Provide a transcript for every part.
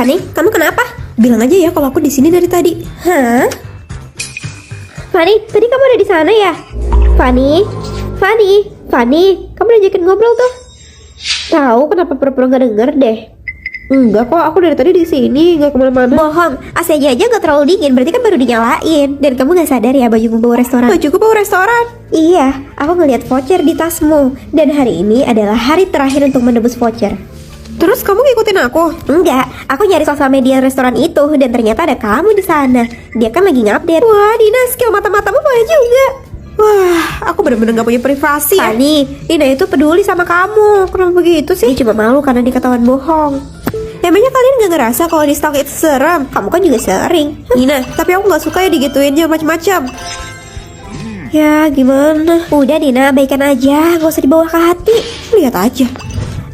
Fanny, kamu kenapa? Bilang aja ya kalau aku di sini dari tadi. Hah? Fanny, tadi kamu ada di sana ya? Fanny, kamu udah ajakin ngobrol tuh? Tahu kenapa pura-pura nggak denger deh? Enggak kok, aku dari tadi di sini, nggak kemana-mana. Bohong, AC-nya aja nggak terlalu dingin, berarti kan baru dinyalain. Dan kamu nggak sadar ya bajumu bawa restoran? Bajuku bawa restoran? Iya, aku ngeliat voucher di tasmu. Dan hari ini adalah hari terakhir untuk menebus voucher. Terus kamu ngikutin aku? Enggak, aku nyari sosial media restoran itu dan ternyata ada kamu di sana. Dia kan lagi ngupdate. Wah, Dina, skill mata-matamu boleh juga. Wah, aku bener-bener gak punya privasi ya. Fanny, Dina itu peduli sama kamu. Kenapa begitu sih? Dia cuma malu karena diketahuan bohong. Emangnya kalian gak ngerasa kalau di stalk itu serem? Kamu kan juga sering. Dina, tapi aku gak suka ya digituin jangan macem-macem. Ya gimana? Udah Dina, baikan aja, gak usah dibawa ke hati. Lihat aja.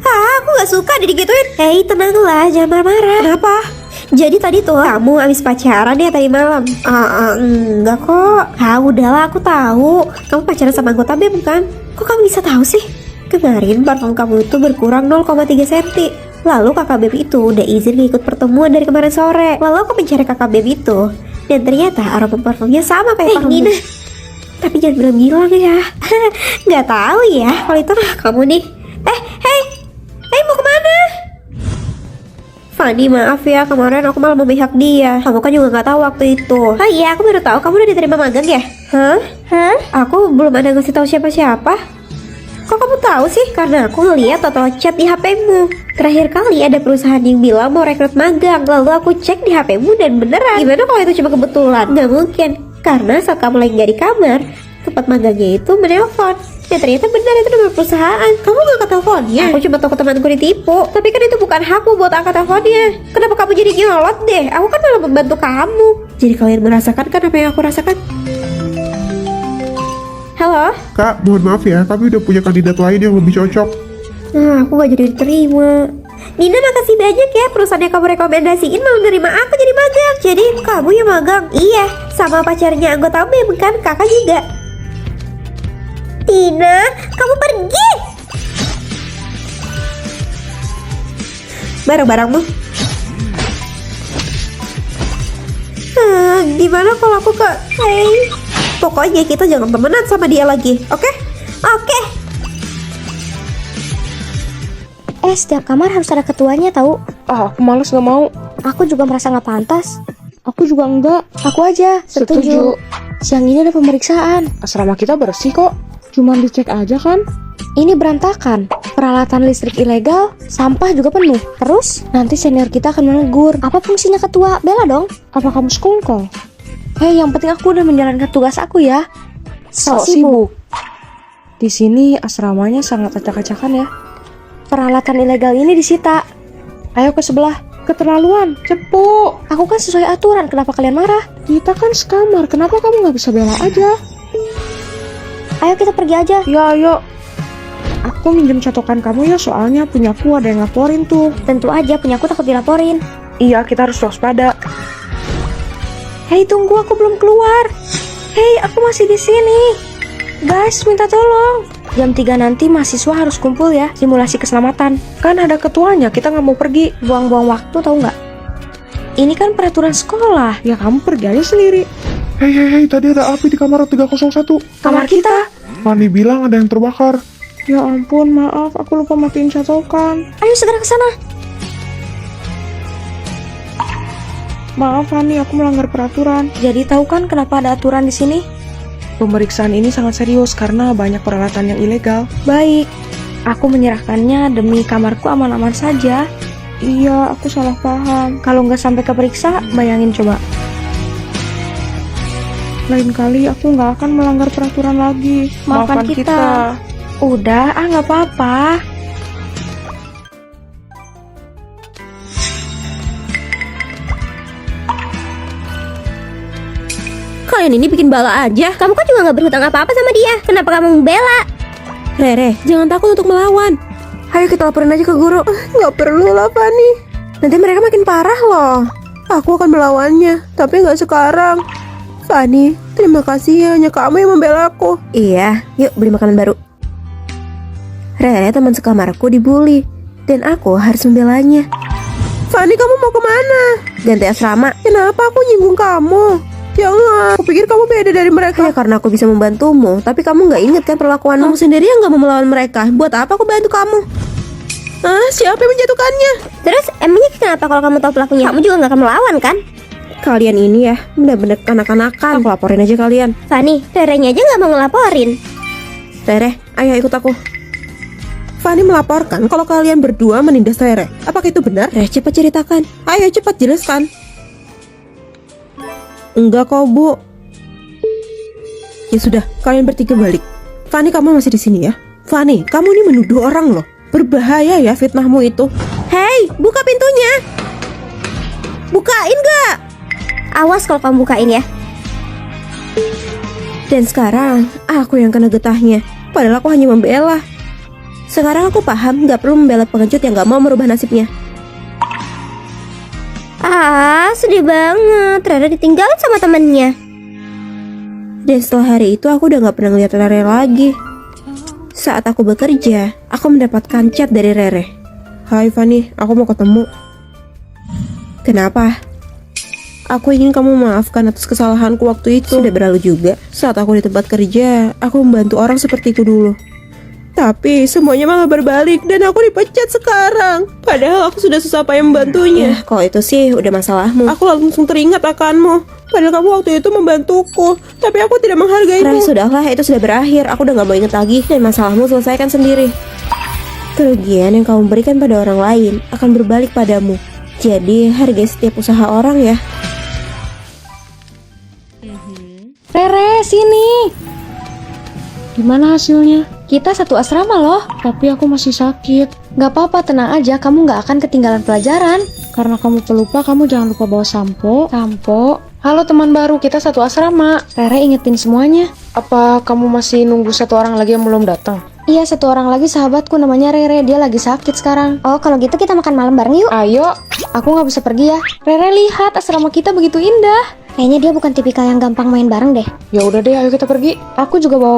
Aku gak suka digituin. Hei, tenanglah, jangan marah-marah. Kenapa? Jadi tadi tuh kamu habis pacaran ya tadi malam? Enggak kok. Udahlah, aku tahu. Kamu pacaran sama anggota BEM kan? Kok kamu bisa tahu sih? Kemarin parfum kamu itu berkurang 0,3 cm. Lalu kakak BEM itu udah izin ikut pertemuan dari kemarin sore. Lalu aku mencari kakak BEM itu, dan ternyata aroma parfumnya sama kayak parfum Nina. Tapi jangan bilang-bilang ya. Nggak tahu ya kalau itu kamu nih. Hey, mau kemana? Fanny, maaf ya, kemarin aku malah memihak dia. Kamu kan juga nggak tahu waktu itu. Oh iya, aku baru tahu kamu udah diterima magang ya? Hah? Aku belum ada ngasih tahu siapa-siapa. Kok kamu tahu sih? Karena aku ngeliat total chat di HP-mu. Terakhir kali ada perusahaan yang bilang mau rekrut magang. Lalu aku cek di HP-mu dan beneran. Gimana kalau itu cuma kebetulan? Nggak mungkin. Karena saat kamu lagi nggak di kamar, tempat magangnya itu menelpon. Dan ternyata benar itu nomor perusahaan. Kamu gak ke teleponnya? Aku cuma tahu temanku ditipu. Tapi kan itu bukan hakku buat angkat teleponnya. Kenapa kamu jadi nyolot deh? Aku kan malah membantu kamu. Jadi kalian merasakan kan apa yang aku rasakan? Halo? Kak, mohon maaf ya, kami udah punya kandidat lain yang lebih cocok. Nah, aku gak jadi diterima. Nina, makasih banyak ya, perusahaan yang kamu rekomendasiin mau nerima aku jadi magang. Jadi kamu yang magang? Iya, sama pacarnya anggota BEM kan, kakak juga. Tina, kamu pergi. Barang-barangmu. Gimana kalau aku ke... Hey. Pokoknya kita jangan temenan sama dia lagi, oke? Oke. Setiap kamar harus ada ketuanya tahu. Aku males gak mau. Aku juga merasa gak pantas. Aku juga enggak. Aku aja, setuju. Siang ini ada pemeriksaan. Asrama kita bersih kok. Cuman dicek aja kan. Ini berantakan. Peralatan listrik ilegal, sampah juga penuh. Terus, nanti senior kita akan menegur. Apa fungsinya ketua? Bela dong. Apa kamu sekongkol? Hei, yang penting aku udah menjalankan tugas aku ya. Sok sibuk. Di sini asramanya sangat acak-acakan ya. Peralatan ilegal ini disita. Ayo ke sebelah. Keterlaluan, cepu. Aku kan sesuai aturan, kenapa kalian marah? Kita kan sekamar, kenapa kamu gak bisa bela aja? Ayo kita pergi aja. Ya ayo. Aku minjem catokan kamu ya, soalnya punyaku ada yang laporin tuh. Tentu aja, punyaku takut dilaporin. Iya, kita harus waspada. Hei, tunggu, aku belum keluar. Hei, aku masih di sini. Guys, minta tolong. Jam 3 nanti mahasiswa harus kumpul ya, simulasi keselamatan. Kan ada ketuanya, kita nggak mau pergi. Buang-buang waktu tahu nggak? Ini kan peraturan sekolah. Ya kamu pergi aja sendiri. Hei, tadi ada api di kamar 301. Kamar kita. Fanny bilang ada yang terbakar. Ya ampun, maaf, aku lupa matiin catokan. Ayo segera ke sana. Maaf Fanny, aku melanggar peraturan. Jadi tahu kan kenapa ada aturan di sini? Pemeriksaan ini sangat serius karena banyak peralatan yang ilegal. Baik, aku menyerahkannya demi kamarku aman-aman saja. Iya, aku salah paham. Kalau nggak sampai keperiksa, bayangin coba. Lain kali aku nggak akan melanggar peraturan lagi. Maafkan kita. Udah, nggak apa-apa. Kalian ini bikin bala aja. Kamu kan juga nggak berhutang apa-apa sama dia. Kenapa kamu membela? Rere, jangan takut untuk melawan. Ayo kita laporin aja ke guru. Nggak perlu lah, Fanny. Nanti mereka makin parah loh. Aku akan melawannya, tapi nggak sekarang. Fanny, terima kasih ya, hanya kamu yang membela aku. Iya, yuk beli makanan baru. Rere, teman sekamarku, dibully, dan aku harus membelanya. Fanny, kamu mau kemana? Ganti asrama. Kenapa aku nyinggung kamu? Jangan, aku pikir kamu beda dari mereka. Ya karena aku bisa membantumu, tapi kamu nggak inget kan perlakuanmu sendiri yang nggak mau melawan mereka. Buat apa aku bantu kamu? Ah, siapa yang menjatuhkannya? Terus emangnya kenapa kalau kamu tahu pelakunya? Kamu juga nggak akan melawan kan? Kalian ini ya, benar-benar kanak-kanakan. Aku laporin aja kalian. Fanny, Rerenya aja nggak mau ngelaporin. Rere, ayo ikut aku. Fanny melaporkan kalau kalian berdua menindas Rere. Apakah itu benar? Rere, cepat ceritakan. Ayo cepat jelaskan. Enggak kok, Bu. Ya sudah, kalian bertiga balik. Fanny, kamu masih di sini ya. Fanny, kamu ini menuduh orang loh. Berbahaya ya fitnahmu itu. Hei, buka pintunya. Bukain gak? Awas kalau kamu bukain ya. Dan sekarang aku yang kena getahnya. Padahal aku hanya membela. Sekarang aku paham gak perlu membela pengecut yang gak mau merubah nasibnya. Ah, sedih banget. Rere ditinggalin sama temennya. Dan setelah hari itu aku udah gak pernah ngeliat Rere lagi. Saat aku bekerja, aku mendapatkan chat dari Rere. Hai Fanny, aku mau ketemu. Kenapa? Aku ingin kamu maafkan atas kesalahanku waktu itu. Sudah berlalu juga. Saat aku di tempat kerja, aku membantu orang seperti itu dulu. Tapi semuanya malah berbalik dan aku dipecat sekarang. Padahal aku sudah susah payah membantunya. Kalau itu sih udah masalahmu. Aku langsung teringat akanmu. Padahal kamu waktu itu membantuku, tapi aku tidak menghargaimu. Sudahlah, itu sudah berakhir. Aku udah gak mau inget lagi. Dan masalahmu selesaikan sendiri. Kerugian yang kamu berikan pada orang lain akan berbalik padamu. Jadi hargai setiap usaha orang ya. Rere, sini. Gimana hasilnya? Kita satu asrama loh. Tapi aku masih sakit. Gak apa-apa, tenang aja. Kamu gak akan ketinggalan pelajaran. Karena kamu pelupa, kamu jangan lupa bawa sampo. Halo teman baru, kita satu asrama. Rere ingetin semuanya. Apa kamu masih nunggu satu orang lagi yang belum datang? Iya, satu orang lagi sahabatku namanya Rere. Dia lagi sakit sekarang. Oh, kalau gitu kita makan malam bareng yuk. Ayo, aku gak bisa pergi ya. Rere, lihat asrama kita begitu indah. Kayaknya dia bukan tipikal yang gampang main bareng deh. Ya udah deh, ayo kita pergi. Aku juga bawa